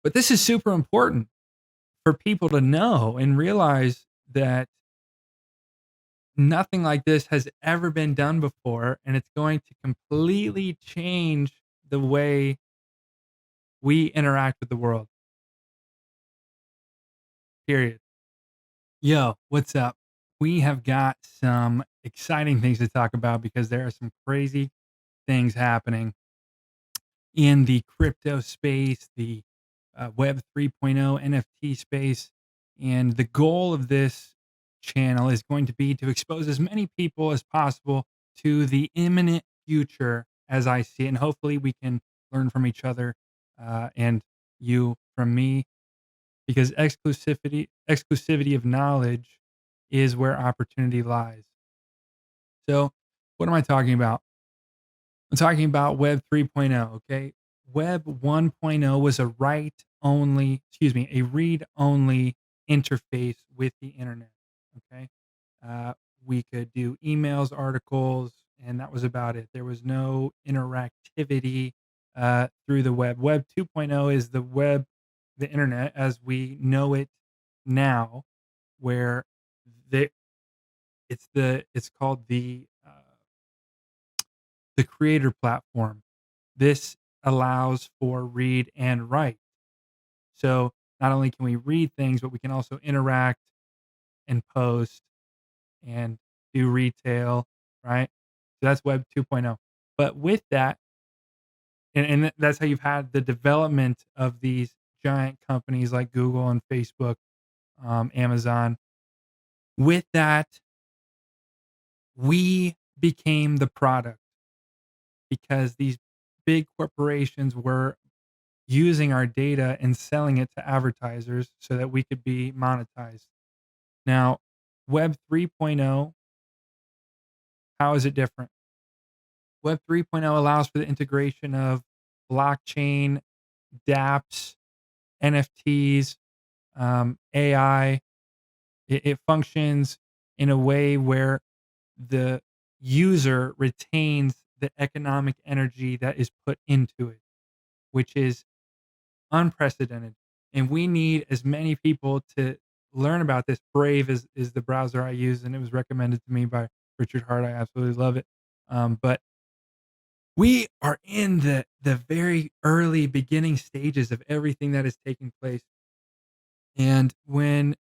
But this is super important for people to know and realize that nothing like this has ever been done before, and it's going to completely change the way we interact with the world, period. Yo, what's up? We have got some exciting things to talk about because there are some crazy things happening in the crypto space, the Web 3.0 NFT space. And the goal of this channel is going to be to expose as many people as possible to the imminent future as I see it. And hopefully we can learn from each other and you from me, because exclusivity of knowledge is where opportunity lies. So what am I talking about? I'm talking about Web 3.0, okay? Web 1.0 was a a read only interface with the internet, okay? Uh, we could do emails, articles, and that was about it. There was no interactivity through the web. Web 2.0 is the internet as we know it now, where the, it's called the creator platform. This allows for read and write. So not only can we read things, but we can also interact and post and do retail, right? So that's Web 2.0. But with that, and that's how you've had the development of these giant companies like Google and Facebook, Amazon. With that, we became the product because these big corporations were using our data and selling it to advertisers so that we could be monetized. Now, Web 3.0, how is it different? Web 3.0 allows for the integration of blockchain, dApps, NFTs, AI. It functions in a way where the user retains the economic energy that is put into it, which is unprecedented, and we need as many people to learn about this. Brave is the browser I use, and it was recommended to me by Richard Hart. I absolutely love it. But we are in the very early beginning stages of everything that is taking place. And when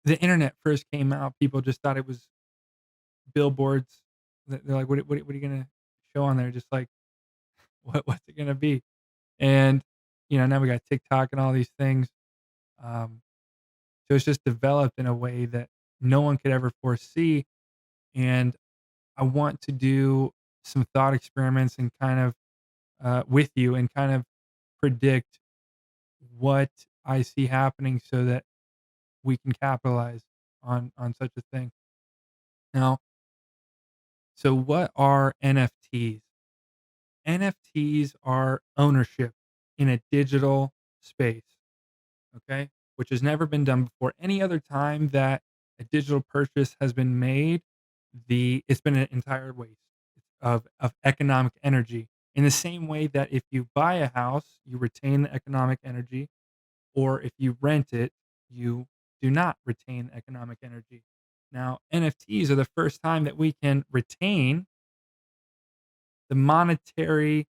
the internet first came out, people just thought it was billboards. They're like, what are you gonna show on there? Just like what's it gonna be? And now we got TikTok and all these things. Um, So it's just developed in a way that no one could ever foresee. And I want to do some thought experiments and kind of with you and kind of predict what I see happening so that we can capitalize on such a thing. Now, so what are NFTs? NFTs are ownership in a digital space, okay? Which has never been done before. Any other time that a digital purchase has been made, it's been an entire waste of economic energy. In the same way that if you buy a house, you retain the economic energy, or if you rent it, you do not retain economic energy. Now, NFTs are the first time that we can retain the monetary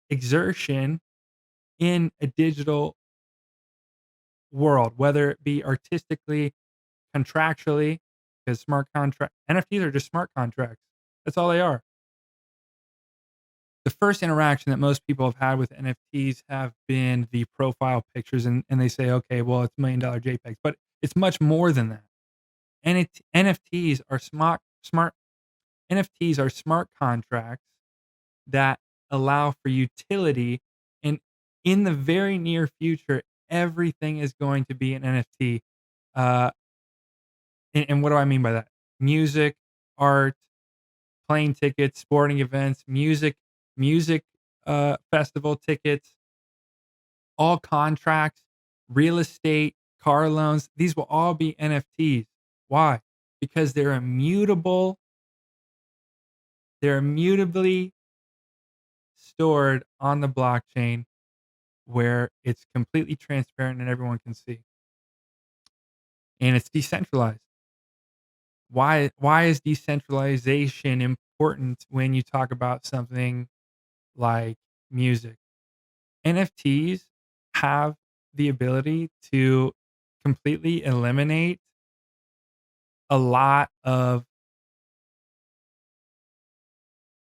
exertion in a digital world, whether it be artistically, contractually, because smart contract NFTs are just smart contracts. That's all they are. The first interaction that most people have had with NFTs have been the profile pictures, and they say, okay, well, it's $1 million JPEGs, but it's much more than that. And NFTs are smart NFTs are smart contracts that allow for utility. And in the very near future, everything is going to be an NFT. Uh, and what do I mean by that? Music, art, plane tickets, sporting events, music festival tickets, all contracts, real estate, car loans. These will all be NFTs. Why? Because they're immutable. They're immutably stored on the blockchain, where it's completely transparent and everyone can see, and it's decentralized. Why is decentralization important when you talk about something like music? NFTs have the ability to completely eliminate a lot of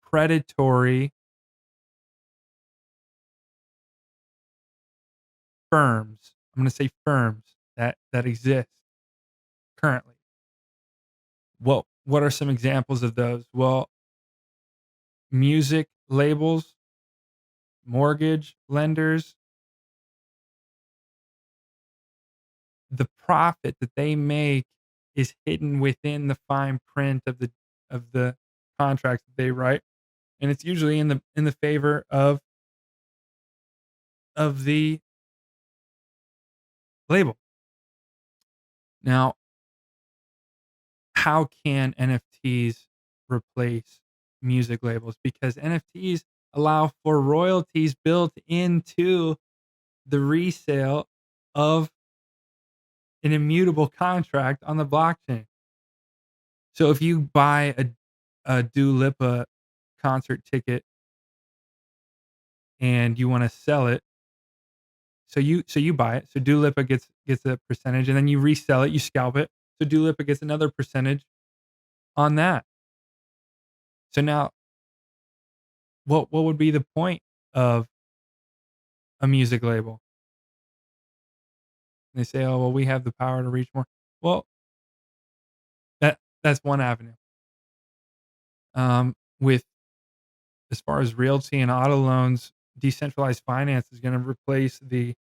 predatory firms. I'm gonna say firms that exist currently. What are some examples of those? Well, music labels, mortgage lenders, the profit that they make is hidden within the fine print of the contracts that they write, and it's usually in the favor of the label. Now, how can NFTs replace music labels? Because NFTs allow for royalties built into the resale of an immutable contract on the blockchain. So if you buy a Dua Lipa concert ticket and you wanna sell it, so you buy it, so Dua Lipa gets a percentage, and then you resell it, you scalp it, so Dua Lipa gets another percentage on that. So now what would be the point of a music label? They say, "Oh, well, we have the power to reach more." Well, that's one avenue. With as far as realty and auto loans, decentralized finance is gonna replace the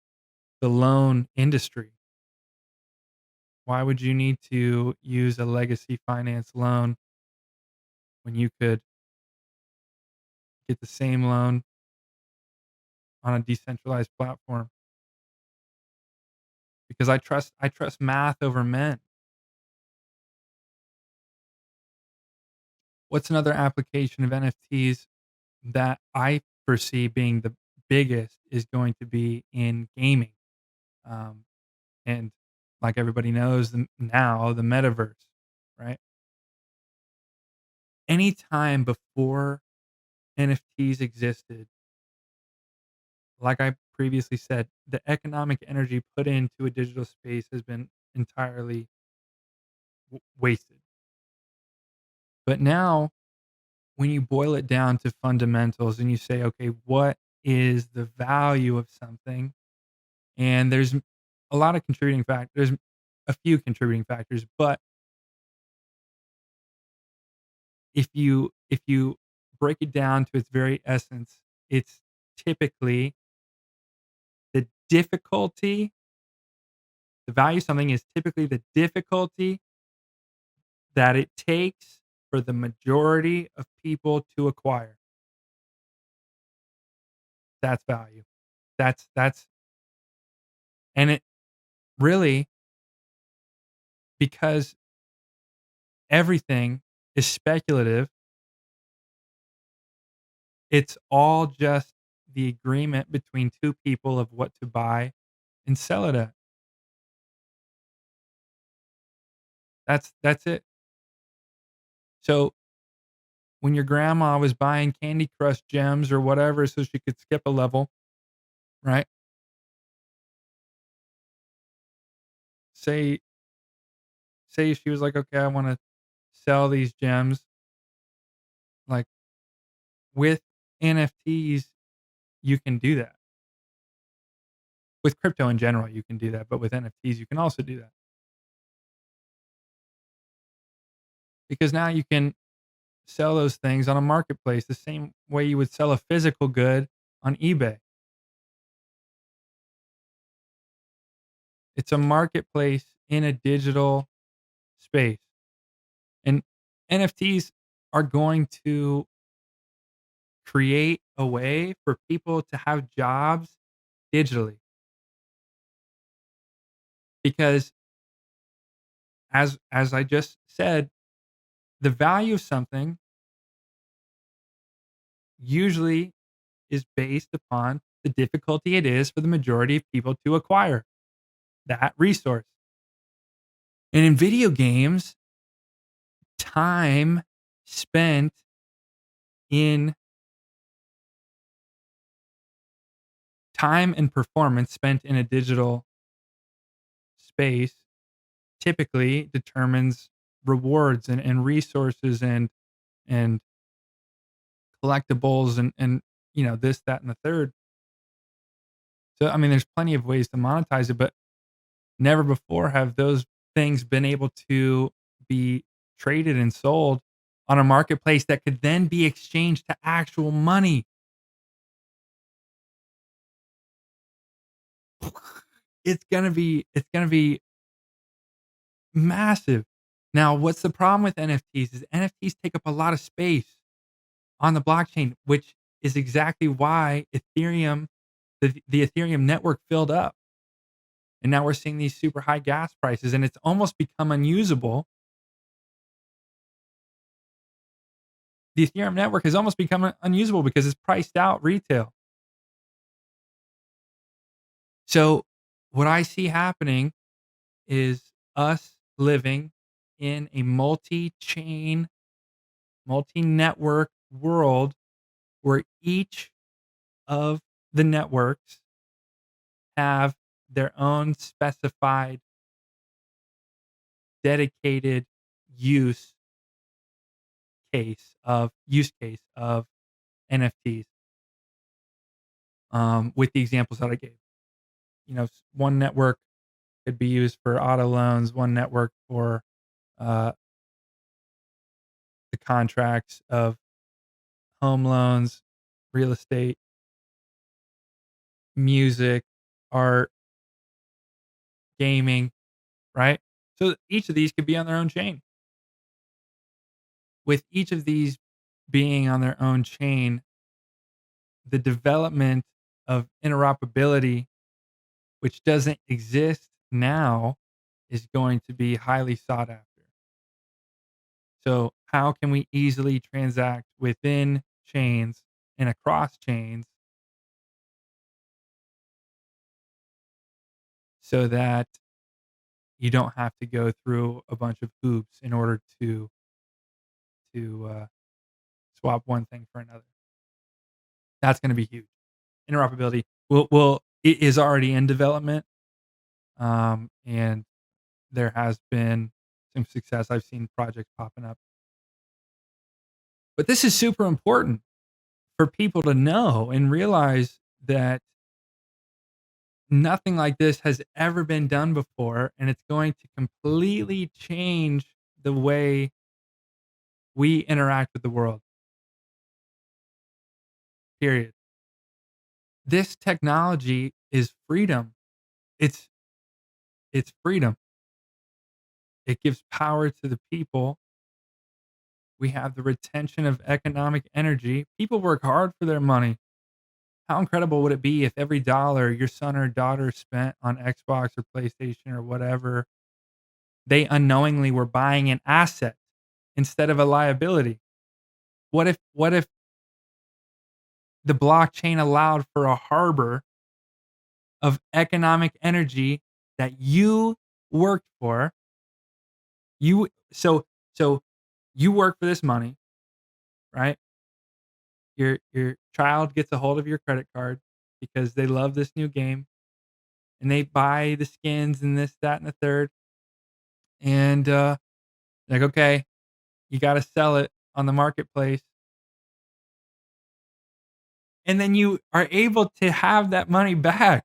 loan industry. Why would you need to use a legacy finance loan when you could get the same loan on a decentralized platform? Because I trust math over men. What's another application of NFTs that I foresee being the biggest is going to be in gaming. Um, and like everybody knows now, the metaverse, right? Any time before NFTs existed, like I previously said, the economic energy put into a digital space has been entirely wasted. But now, when you boil it down to fundamentals and you say, okay, what is the value of something? And there's a lot of contributing factors, there's a few contributing factors, but if you break it down to its very essence, it's typically the difficulty. The value of something is typically the difficulty that it takes for the majority of people to acquire. That's value. That's and it really, because everything is speculative, it's all just the agreement between two people of what to buy and sell it at. That's it. So when your grandma was buying Candy Crush gems or whatever so she could skip a level, right? Say say she was like, "Okay, I wanna sell these gems." Like, with NFTs, you can do that. With crypto in general, you can do that, but with NFTs, you can also do that. Because now you can sell those things on a marketplace the same way you would sell a physical good on eBay. It's a marketplace in a digital space. And NFTs are going to create a way for people to have jobs digitally. Because as I just said, the value of something usually is based upon the difficulty it is for the majority of people to acquire that resource. And in video games, time spent in time and performance spent in a digital space typically determines rewards and resources and collectibles and this, that, and the third. So I mean, there's plenty of ways to monetize it, but never before have those things been able to be traded and sold on a marketplace that could then be exchanged to actual money. It's gonna be massive. Now, what's the problem with NFTs is NFTs take up a lot of space on the blockchain, which is exactly why the Ethereum network filled up. And now we're seeing these super high gas prices, and it's almost become unusable. The Ethereum network has almost become unusable because it's priced out retail. So, what I see happening is us living in a multi-chain, multi-network world where each of the networks have their own specified, dedicated use case of NFTs. With the examples that I gave, one network could be used for auto loans, one network for uh, the contracts of home loans, real estate, music, art, gaming, right? So each of these could be on their own chain. With each of these being on their own chain, the development of interoperability, which doesn't exist now, is going to be highly sought after. So, how can we easily transact within chains and across chains so that you don't have to go through a bunch of hoops in order to swap one thing for another? That's going to be huge. Interoperability will it is already in development, and there has been some success. I've seen projects popping up, but this is super important for people to know and realize that nothing like this has ever been done before, and it's going to completely change the way we interact with the world. Period. This technology is freedom. It's it's freedom. It gives power to the people. We have the retention of economic energy. People work hard for their money. How incredible would it be if every dollar your son or daughter spent on Xbox or PlayStation or whatever, they unknowingly were buying an asset instead of a liability? What if the blockchain allowed for a harbor of economic energy that you worked for? You so you work for this money, right? Your child gets a hold of your credit card because they love this new game and they buy the skins and this, that, and the third. And like, okay, you got to sell it on the marketplace. And then you are able to have that money back.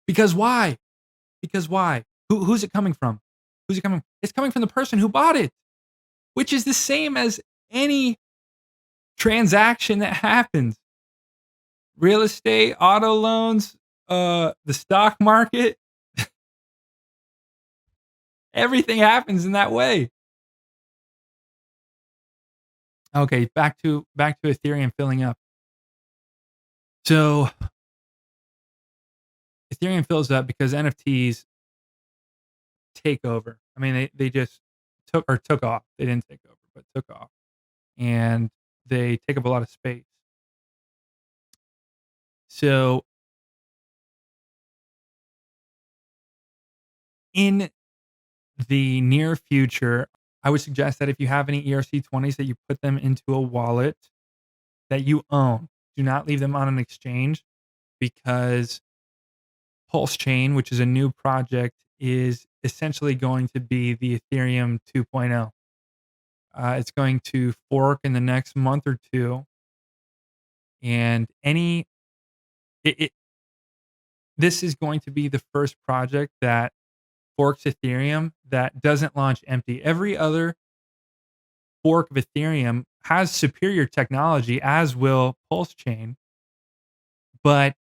Because why? Because why? Who's it coming from? Who's it coming? It's coming from the person who bought it, which is the same as any transaction that happens. Real estate, auto loans, the stock market, everything happens in that way. Okay, back to Ethereum filling up. So Ethereum fills up because NFTs take over. I mean, they just took off. They didn't take over, but took off. And they take up a lot of space. So in the near future, I would suggest that if you have any ERC-20s that you put them into a wallet that you own. Do not leave them on an exchange because Pulsechain, which is a new project, is essentially going to be the Ethereum 2.0. It's going to fork in the next month or two, and it, it this is going to be the first project that forks Ethereum that doesn't launch empty. Every other fork of Ethereum has superior technology, as will Pulsechain, but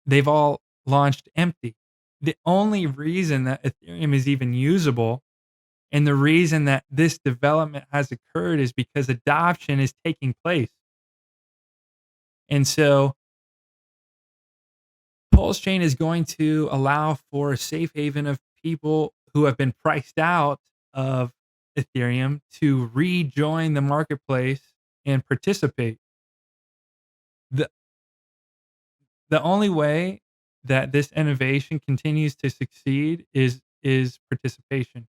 they've all launched empty. The only reason that Ethereum is even usable and the reason that this development has occurred is because adoption is taking place. And so Pulsechain is going to allow for a safe haven of people who have been priced out of Ethereum to rejoin the marketplace and participate. The the only way that this innovation continues to succeed is participation.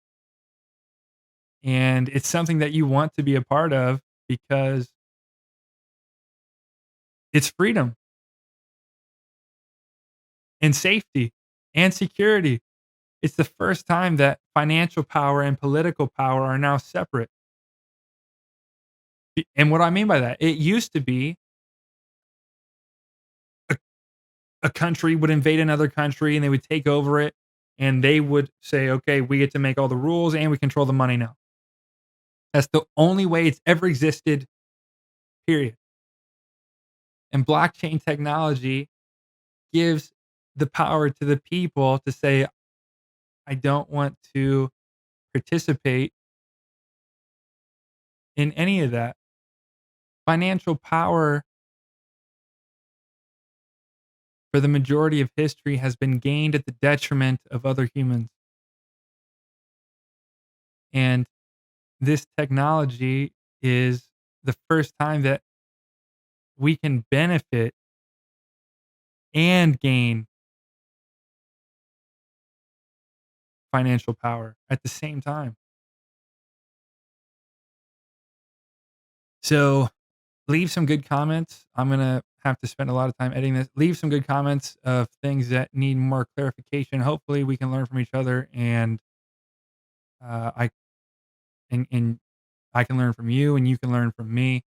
And it's something that you want to be a part of because it's freedom and safety and security. It's the first time that financial power and political power are now separate. And what I mean by that, it used to be a, a country would invade another country and they would take over it and they would say, okay, we get to make all the rules and we control the money now. That's the only way it's ever existed, period. And blockchain technology gives the power to the people to say, I don't want to participate in any of that. Financial power for the majority of history has been gained at the detriment of other humans. And this technology is the first time that we can benefit and gain financial power at the same time. So leave some good comments. I'm going to have to spend a lot of time editing this. Leave some good comments of things that need more clarification. Hopefully we can learn from each other and I and I can learn from you and you can learn from me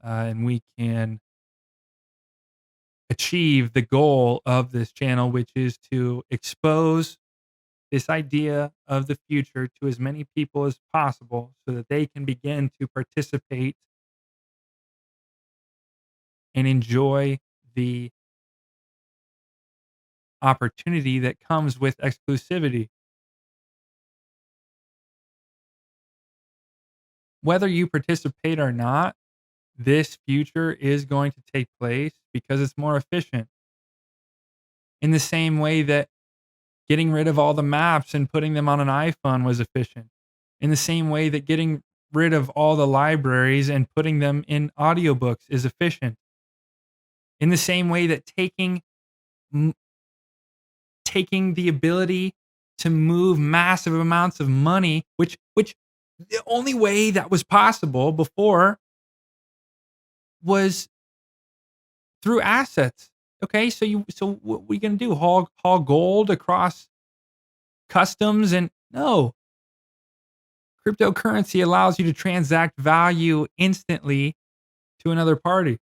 and we can achieve the goal of this channel, which is to expose this idea of the future to as many people as possible so that they can begin to participate and enjoy the opportunity that comes with exclusivity. Whether you participate or not, this future is going to take place because it's more efficient. In the same way that getting rid of all the maps and putting them on an iPhone was efficient. In the same way that getting rid of all the libraries and putting them in audiobooks is efficient. In the same way that m taking the ability to move massive amounts of money, which the only way that was possible before was through assets. Okay, so what we gonna do? Haul gold across customs and no. Cryptocurrency allows you to transact value instantly to another party.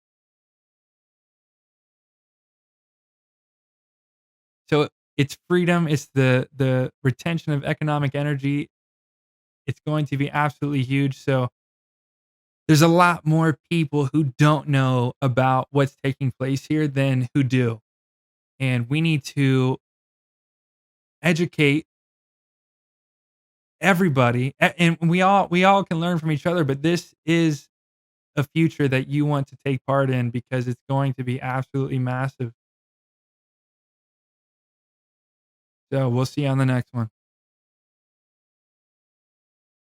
So it's freedom, it's the retention of economic energy. It's going to be absolutely huge. So there's a lot more people who don't know about what's taking place here than who do. And we need to educate everybody and we all can learn from each other, but this is a future that you want to take part in because it's going to be absolutely massive. So we'll see you on the next one.